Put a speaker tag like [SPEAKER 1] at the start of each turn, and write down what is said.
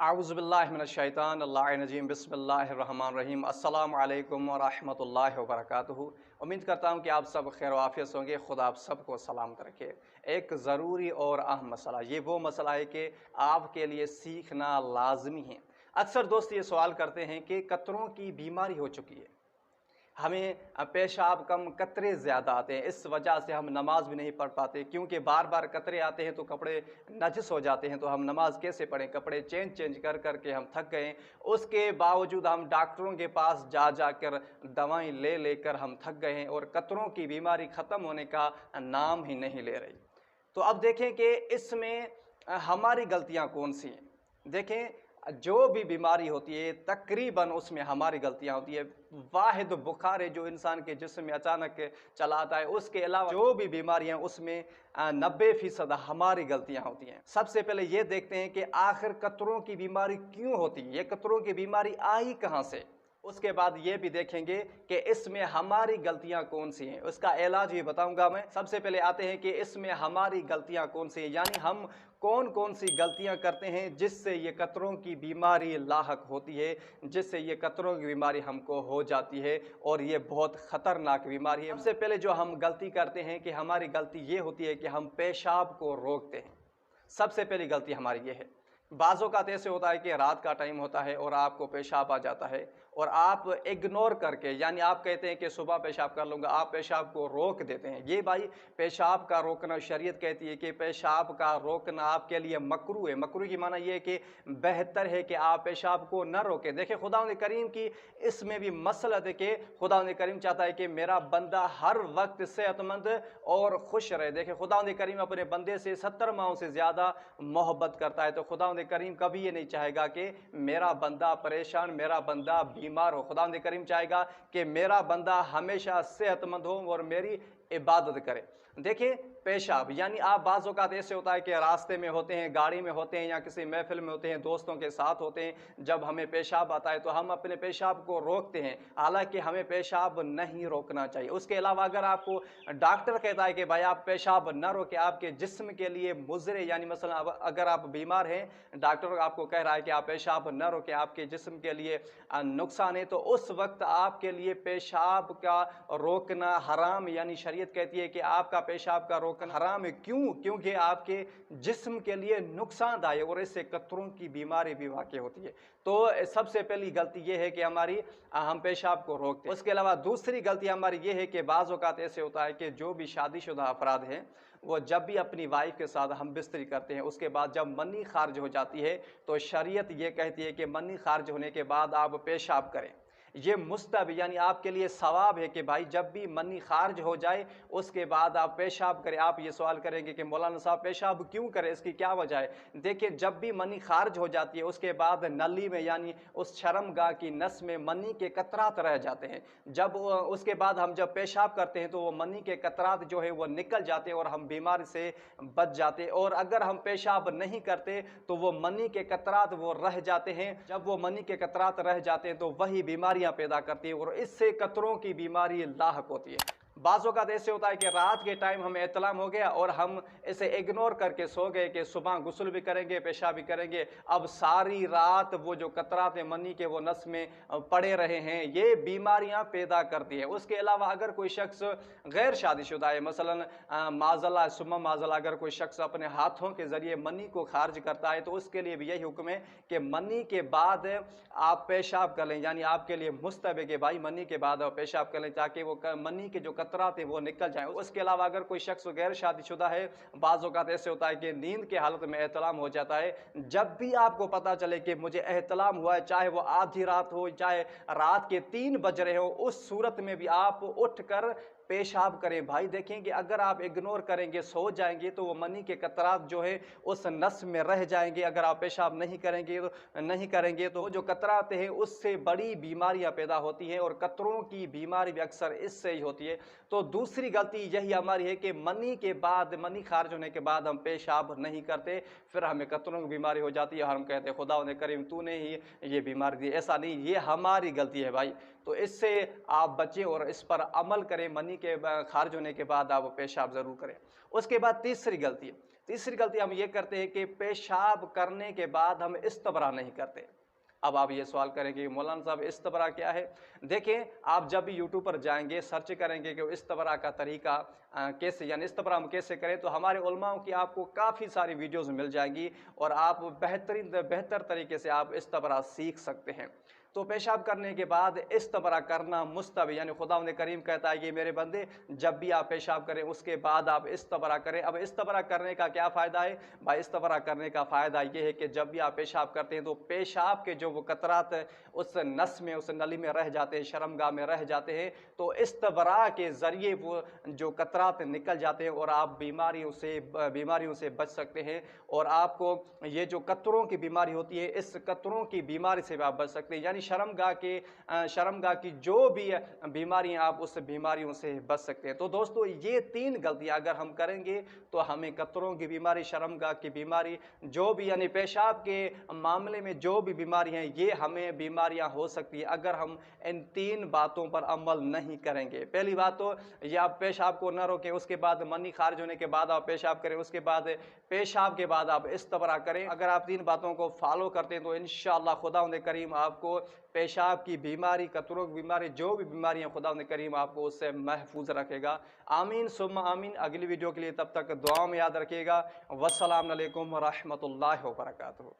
[SPEAKER 1] आउज़ुबिल्लाहिमिनश्शैतानिर्रजीम बिस्मिल्लाहिर्रहमानिर्रहीम अस्सलामु अलैकुम वरहमतुल्लाहि वबरकातुहू। उम्मीद करता हूँ कि आप सब खैर आफियत से होंगे। खुदा आप सबको सलामत रखे। एक ज़रूरी और अहम मसला, ये वो मसला है कि आपके लिए सीखना लाजमी है। अक्सर दोस्त ये सवाल करते हैं कि कतरों की बीमारी हो चुकी है, हमें पेशाब कम, कतरे ज़्यादा आते हैं, इस वजह से हम नमाज भी नहीं पढ़ पाते, क्योंकि बार बार कतरे आते हैं तो कपड़े नजस हो जाते हैं। तो हम नमाज कैसे पढ़ें? कपड़े चेंज चेंज कर कर के हम थक गए। उसके बावजूद हम डॉक्टरों के पास जा जाकर दवाएं ले लेकर हम थक गए हैं और कतरों की बीमारी ख़त्म होने का नाम ही नहीं ले रही। तो अब देखें कि इसमें हमारी गलतियां कौन सी हैं। देखें, जो भी बीमारी होती है तकरीबन उसमें हमारी गलतियां होती है। वाहिद बुखार है जो इंसान के जिस्म में अचानक चला आता है, उसके अलावा जो भी बीमारियां उसमें 90% हमारी गलतियां होती हैं। सबसे पहले ये देखते हैं कि आखिर कतरों की बीमारी क्यों होती है, ये कतरों की बीमारी आई कहाँ से। उसके बाद ये भी देखेंगे कि इसमें हमारी गलतियां कौन सी हैं, उसका इलाज भी बताऊंगा मैं। सबसे पहले आते हैं कि इसमें हमारी गलतियां कौन सी हैं, यानी हम कौन कौन सी गलतियां करते हैं जिससे ये कतरों की बीमारी लाहक होती है, जिससे ये कतरों की बीमारी हमको हो जाती है और ये बहुत ख़तरनाक बीमारी है। सबसे पहले जो हम गलती करते हैं कि हमारी गलती ये होती है कि हम पेशाब को रोकते हैं। सबसे पहली गलती हमारी ये है। बाज़ों का ऐसे होता है कि रात का टाइम होता है और आपको पेशाब आ जाता है और आप इग्नोर करके, यानी आप कहते हैं कि सुबह पेशाब कर लूँगा, आप पेशाब को रोक देते हैं। ये भाई पेशाब का रोकना, शरीयत कहती है कि पेशाब का रोकना आपके लिए मकरूह है। मकरूह की माना ये है कि बेहतर है कि आप पेशाब को न रोकें। देखिए, खुदावंद करीम की इसमें भी मसलत है कि खुदावंद करीम चाहता है कि मेरा बंदा हर वक्त सेहतमंद और खुश रहे। देखिए, खुदावंद करीम अपने बंदे से 70 माहों से ज़्यादा मोहब्बत करता है। तो खुदावंद करीम कभी ये नहीं चाहेगा कि मेरा बंदा परेशान, मेरा बंदा बीमार हो। खुदावंद करीम चाहेगा कि मेरा बंदा हमेशा सेहतमंद हो और मेरी इबादत करे। देखिए, पेशाब यानी आप बाज़ औक़ात ऐसे होता है कि रास्ते में होते हैं, गाड़ी में होते हैं या किसी महफिल में होते हैं, दोस्तों के साथ होते हैं, जब हमें पेशाब आता है तो हम अपने पेशाब को रोकते हैं, हालांकि हमें पेशाब नहीं रोकना चाहिए। उसके अलावा अगर आपको डॉक्टर कहता है कि भाई आप पेशाब न रोके, आपके जिस्म के लिए मुज़रे, यानी मसलन अगर आप बीमार हैं, डॉक्टर आपको कह रहा है कि आप पेशाब न रोकें, आपके जिस्म के लिए नुकसान है, तो उस वक्त आपके लिए पेशाब का रोकना हराम, यानी शरीयत कहती है कि आपका पेशाब का रोकना हराम है। क्यों? क्योंकि आपके जिस्म के लिए नुकसानदायक और इससे कतरों की बीमारी भी वाक़ई होती है। तो सबसे पहली गलती ये है कि हम पेशाब को रोकते हैं। उसके अलावा दूसरी गलती हमारी ये है कि बाज़ औक़ात ऐसे होता है कि जो भी शादीशुदा अफराद हैं, वो जब भी अपनी वाइफ के साथ हम बिस्तरी करते हैं, उसके बाद जब मनी खारिज हो जाती है तो शरीयत ये कहती है कि मनी खारिज होने के बाद आप पेशाब करें। ये मुस्तहब, यानी आपके लिए सवाब है कि भाई जब भी मनी खारिज हो जाए उसके बाद आप पेशाब करें। आप ये सवाल करेंगे कि मौलाना साहब पेशाब क्यों करें, इसकी क्या वजह है? देखिए, जब भी मनी खारिज हो जाती है उसके बाद नली में, यानी उस शर्मगाह की नस में मनी के कतरात रह जाते हैं। जब उसके बाद हम जब पेशाब करते हैं तो वो मनी के कतरात जो है वो निकल जाते हैं और हम बीमारी से बच जाते हैं। और अगर हम पेशाब नहीं करते तो वो मनी के कतरात वो रह जाते हैं। जब वो मनी के कतरात रह जाते हैं तो वही बीमारियां पैदा करती है और इससे कतरों की बीमारी लाहक होती है। बाज़ों का ऐसे होता है कि रात के टाइम हमें एतलाम हो गया और हम इसे इग्नोर करके सो गए कि सुबह गुस्ल भी करेंगे, पेशाब भी करेंगे। अब सारी रात वो जो कतरात मनी के वो नस में पड़े रहे हैं, ये बीमारियां पैदा करती है। उसके अलावा अगर कोई शख्स गैर शादीशुदा है, मसलन माज़ल्ला सुम्मा माज़ल्ला, अगर कोई शख्स अपने हाथों के ज़रिए मनी को खारिज करता है तो उसके लिए भी यही हुक्म है कि मनी के बाद आप पेशाब कर लें, यानी आपके लिए मुस्तहब है कि भाई मनी के बाद आप पेशाब कर लें ताकि वो मनी के जो कतरात हैं वो निकल जाएं। उसके अलावा अगर कोई शख्स गैर शादीशुदा है, बाज़ औक़ात ऐसे होता है कि नींद के हालत में एहतलाम हो जाता है। जब भी आपको पता चले कि मुझे एहतलाम हुआ है, चाहे वो आधी रात हो, चाहे रात के 3 बज रहे हो, उस सूरत में भी आप उठकर पेशाब करें। भाई देखें कि अगर आप इग्नोर करेंगे, सो जाएंगे, तो वो मनी के कतरात जो है उस नस में रह जाएंगे। अगर आप पेशाब नहीं करेंगे तो जो कतरात हैं उससे बड़ी बीमारियां पैदा होती हैं और कतरों की बीमारी भी अक्सर इससे ही होती है। तो दूसरी गलती यही हमारी है कि मनी खारिज होने के बाद हम पेशाब नहीं करते, फिर हमें कतरों की बीमारी हो जाती है और हम कहते हैं खुदा ने करीम तूने ही ये बीमारी दी। ऐसा नहीं, ये हमारी गलती है भाई। तो इससे आप बचें और इस पर अमल करें। मनी के खारिज होने के बाद आप पेशाब ज़रूर करें। उसके बाद तीसरी तीसरी गलती हम ये करते हैं कि पेशाब करने के बाद हम इस्तबरा नहीं करते। अब आप ये सवाल करेंगे मौलाना साहब इस्तबरा क्या है? देखें, आप जब भी यूट्यूब पर जाएंगे, सर्च करेंगे कि इस्तबरा का तरीका कैसे, यानी इस्तबरा हम कैसे करें, तो हमारे उलमाओं की आपको काफ़ी सारी वीडियोस मिल जाएंगी और आप बेहतर तरीके से आप इस्तबरा सीख सकते हैं। तो पेशाब करने के बाद इस्तबरा करना मुस्तहब, यानी खुदावंद करीम कहता है कि मेरे बंदे जब भी आप पेशाब करें उसके बाद आप इस्तबरा करें। अब इस्तबरा करने का क्या फ़ायदा है भाई? इस्तबरा करने का फ़ायदा ये है कि जब भी आप पेशाब करते हैं तो पेशाब के जो वो कतरात उस नस में, उस नली में रह जाते हैं, शर्मगाह में रह जाते हैं, तो इस्तबरा के ज़रिए वो जो कतरात निकल जाते हैं और आप बीमारियों से बच सकते हैं। और आपको ये जो कतरों की बीमारी होती है, इस कतरों की बीमारी से भी आप बच सकते हैं, यानी शर्मगाह की जो भी बीमारियां, आप उस बीमारियों से बच सकते हैं। तो दोस्तों, ये 3 गलतियां अगर हम करेंगे तो हमें कतरों की बीमारी, शर्मगाह की बीमारी, जो भी यानी पेशाब के मामले में जो भी बीमारी हैं, ये हमें बीमारियां हो सकती है अगर हम इन 3 बातों पर अमल नहीं करेंगे। पहली बात तो ये, आप पेशाब को न रोकें, उसके बाद मनी खारिज होने के बाद आप पेशाब करें, उसके बाद पेशाब के बाद आप इस्तबरा करें। अगर आप 3 बातों को फॉलो करते हैं तो इंशाअल्लाह खुदावंद करीम आपको पेशाब की बीमारी, कतरों की बीमारी, जो भी बीमारियां, खुदावंद करीम आपको उससे महफूज रखेगा। आमीन सुम्मा आमीन। अगली वीडियो के लिए तब तक दुआ में याद रखिएगा। वस्सलाम अलैकुम व रहमतुल्लाहि व बरकातुहू।